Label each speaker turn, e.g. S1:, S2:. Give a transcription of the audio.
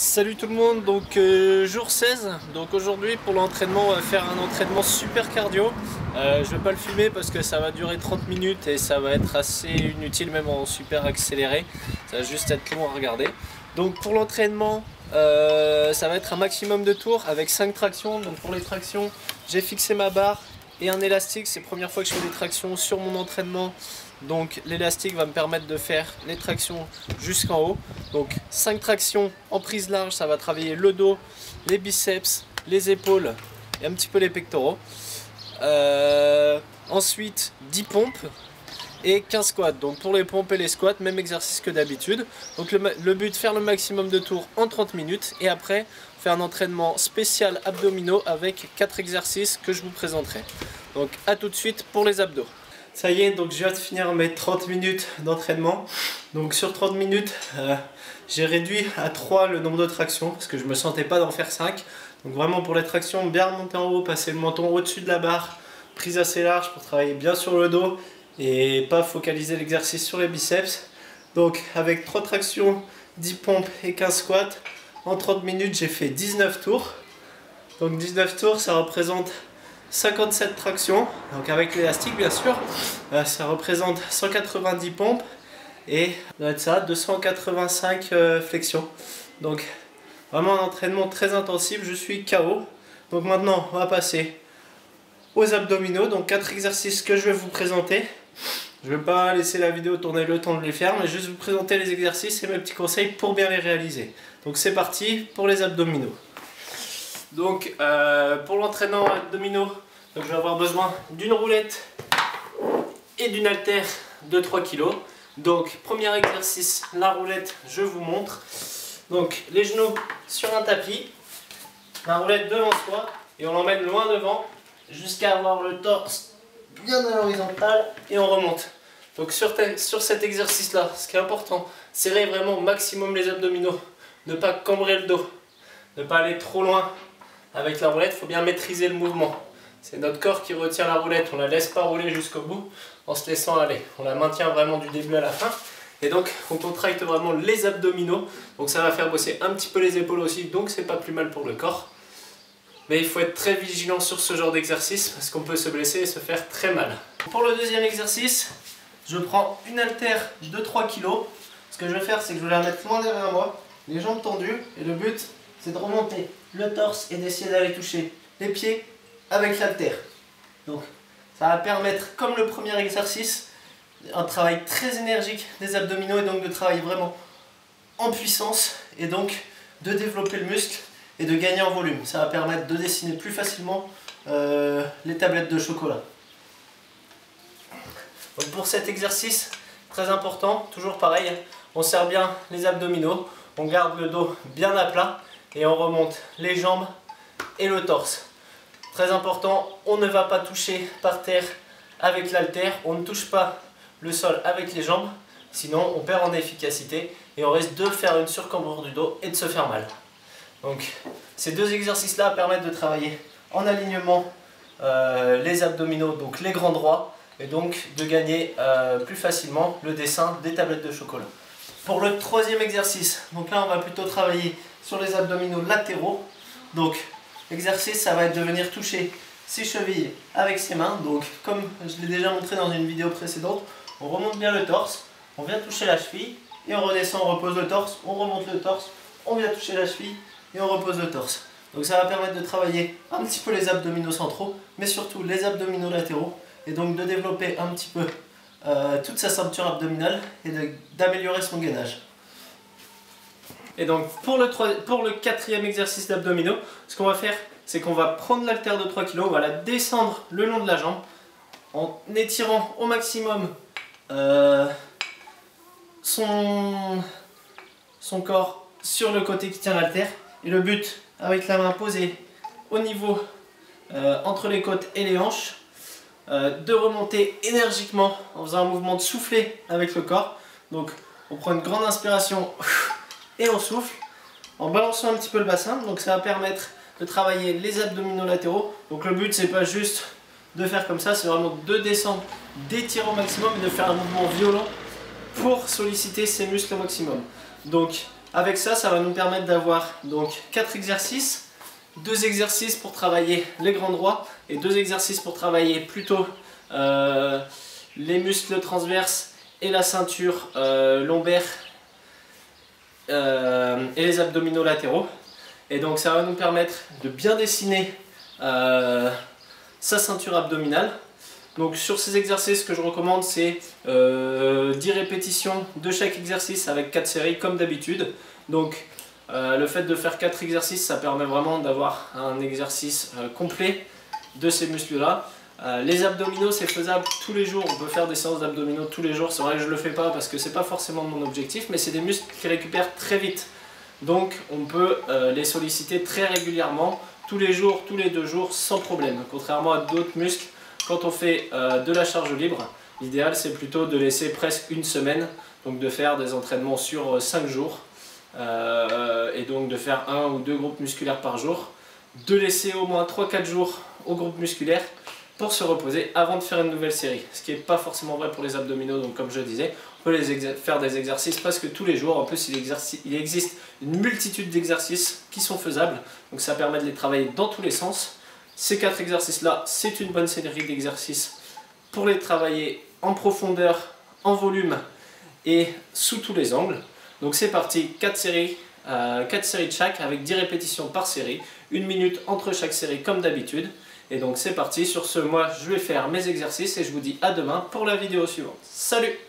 S1: Salut tout le monde, donc jour 16, donc aujourd'hui pour l'entraînement on va faire un entraînement super cardio. Je vais pas le filmer parce que ça va durer 30 minutes et ça va être assez inutile même en super accéléré, ça va juste être long à regarder. Donc pour l'entraînement ça va être un maximum de tours avec 5 tractions. Donc pour les tractions j'ai fixé ma barre et un élastique, c'est la première fois que je fais des tractions sur mon entraînement. Donc l'élastique va me permettre de faire les tractions jusqu'en haut. Donc 5 tractions en prise large, ça va travailler le dos, les biceps, les épaules et un petit peu les pectoraux. Ensuite 10 pompes et 15 squats. Donc pour les pompes et les squats, même exercice que d'habitude. Donc le but, faire le maximum de tours en 30 minutes et après faire un entraînement spécial abdominaux avec 4 exercices que je vous présenterai. Donc à tout de suite pour les abdos. Ça y est, donc je viens de finir mes 30 minutes d'entraînement. Donc sur 30 minutes, j'ai réduit à 3 le nombre de tractions parce que je ne me sentais pas d'en faire 5. Donc vraiment pour les tractions, bien remonter en haut, passer le menton au-dessus de la barre, prise assez large pour travailler bien sur le dos et pas focaliser l'exercice sur les biceps. Donc avec 3 tractions, 10 pompes et 15 squats, en 30 minutes j'ai fait 19 tours. Donc 19 tours, ça représente 57 tractions, donc avec l'élastique bien sûr, ça représente 190 pompes et ça doit être ça, 285 flexions. Donc vraiment un entraînement très intensif, je suis KO. Donc maintenant on va passer aux abdominaux, donc 4 exercices que je vais vous présenter. Je ne vais pas laisser la vidéo tourner le temps de les faire, mais juste vous présenter les exercices et mes petits conseils pour bien les réaliser. Donc c'est parti pour les abdominaux. Donc pour l'entraînement abdominaux, donc je vais avoir besoin d'une roulette et d'une haltère de 3 kg. Donc premier exercice, la roulette, je vous montre. Donc les genoux sur un tapis, la roulette devant soi et on l'emmène loin devant jusqu'à avoir le torse bien à l'horizontale et on remonte. Donc sur cet exercice là, ce qui est important, serrer vraiment au maximum les abdominaux, ne pas cambrer le dos, ne pas aller trop loin. Avec la roulette, il faut bien maîtriser le mouvement. C'est notre corps qui retient la roulette, on ne la laisse pas rouler jusqu'au bout en se laissant aller. On la maintient vraiment du début à la fin. Et donc, on contracte vraiment les abdominaux. Donc ça va faire bosser un petit peu les épaules aussi, donc c'est pas plus mal pour le corps. Mais il faut être très vigilant sur ce genre d'exercice parce qu'on peut se blesser et se faire très mal. Pour le deuxième exercice, je prends une haltère de 3 kg. Ce que je vais faire, c'est que je vais la mettre loin derrière moi, les jambes tendues, et le but, c'est de remonter le torse et d'essayer d'aller toucher les pieds avec l'haltère. Donc ça va permettre, comme le premier exercice, un travail très énergique des abdominaux et donc de travailler vraiment en puissance et donc de développer le muscle et de gagner en volume. Ça va permettre de dessiner plus facilement les tablettes de chocolat. Donc pour cet exercice, très important, toujours pareil, on serre bien les abdominaux, on garde le dos bien à plat et on remonte les jambes et le torse. Très important, on ne va pas toucher par terre avec l'haltère, on ne touche pas le sol avec les jambes, sinon on perd en efficacité et on risque de faire une surcambrure du dos et de se faire mal. Donc ces deux exercices-là permettent de travailler en alignement les abdominaux, donc les grands droits, et donc de gagner plus facilement le dessin des tablettes de chocolat. Pour le troisième exercice, donc là on va plutôt travailler sur les abdominaux latéraux. Donc l'exercice, ça va être de venir toucher ses chevilles avec ses mains. Donc comme je l'ai déjà montré dans une vidéo précédente, on remonte bien le torse, on vient toucher la cheville et on redescend, on repose le torse, on remonte le torse, on vient toucher la cheville et on repose le torse. Donc ça va permettre de travailler un petit peu les abdominaux centraux, mais surtout les abdominaux latéraux, et donc de développer un petit peu toute sa ceinture abdominale et d'améliorer son gainage. Et donc pour le quatrième exercice d'abdominaux, ce qu'on va faire, c'est qu'on va prendre l'haltère de 3 kg, on va la descendre le long de la jambe en étirant au maximum son corps sur le côté qui tient l'haltère. Et le but, avec la main posée au niveau entre les côtes et les hanches, de remonter énergiquement en faisant un mouvement de souffler avec le corps. Donc on prend une grande inspiration et on souffle en balançant un petit peu le bassin. Donc ça va permettre de travailler les abdominaux latéraux. Donc le but, c'est pas juste de faire comme ça, c'est vraiment de descendre, d'étirer au maximum et de faire un mouvement violent pour solliciter ses muscles au maximum. Donc Avec ça, ça va nous permettre d'avoir donc 4 exercices, 2 exercices pour travailler les grands droits et 2 exercices pour travailler plutôt les muscles transverses et la ceinture lombaire et les abdominaux latéraux. Et donc ça va nous permettre de bien dessiner sa ceinture abdominale. Donc sur ces exercices, ce que je recommande, c'est 10 répétitions de chaque exercice avec 4 séries comme d'habitude. Donc le fait de faire 4 exercices, ça permet vraiment d'avoir un exercice complet de ces muscles-là. Les abdominaux, c'est faisable tous les jours, on peut faire des séances d'abdominaux tous les jours. C'est vrai que je ne le fais pas parce que c'est pas forcément mon objectif, mais c'est des muscles qui récupèrent très vite. Donc on peut les solliciter très régulièrement, tous les jours, tous les 2 jours, sans problème. Contrairement à d'autres muscles, quand on fait de la charge libre, l'idéal c'est plutôt de laisser presque une semaine, donc de faire des entraînements sur 5 jours, et donc de faire 1 ou 2 groupes musculaires par jour, de laisser au moins 3-4 jours au groupe musculaire pour se reposer avant de faire une nouvelle série. Ce qui n'est pas forcément vrai pour les abdominaux, donc comme je disais, on peut faire des exercices presque tous les jours. En plus, il existe une multitude d'exercices qui sont faisables, donc ça permet de les travailler dans tous les sens. Ces 4 exercices-là, c'est une bonne série d'exercices pour les travailler en profondeur, en volume et sous tous les angles. Donc c'est parti, 4 séries de chaque avec 10 répétitions par série, 1 minute entre chaque série comme d'habitude. Et donc c'est parti, sur ce, moi je vais faire mes exercices et je vous dis à demain pour la vidéo suivante. Salut!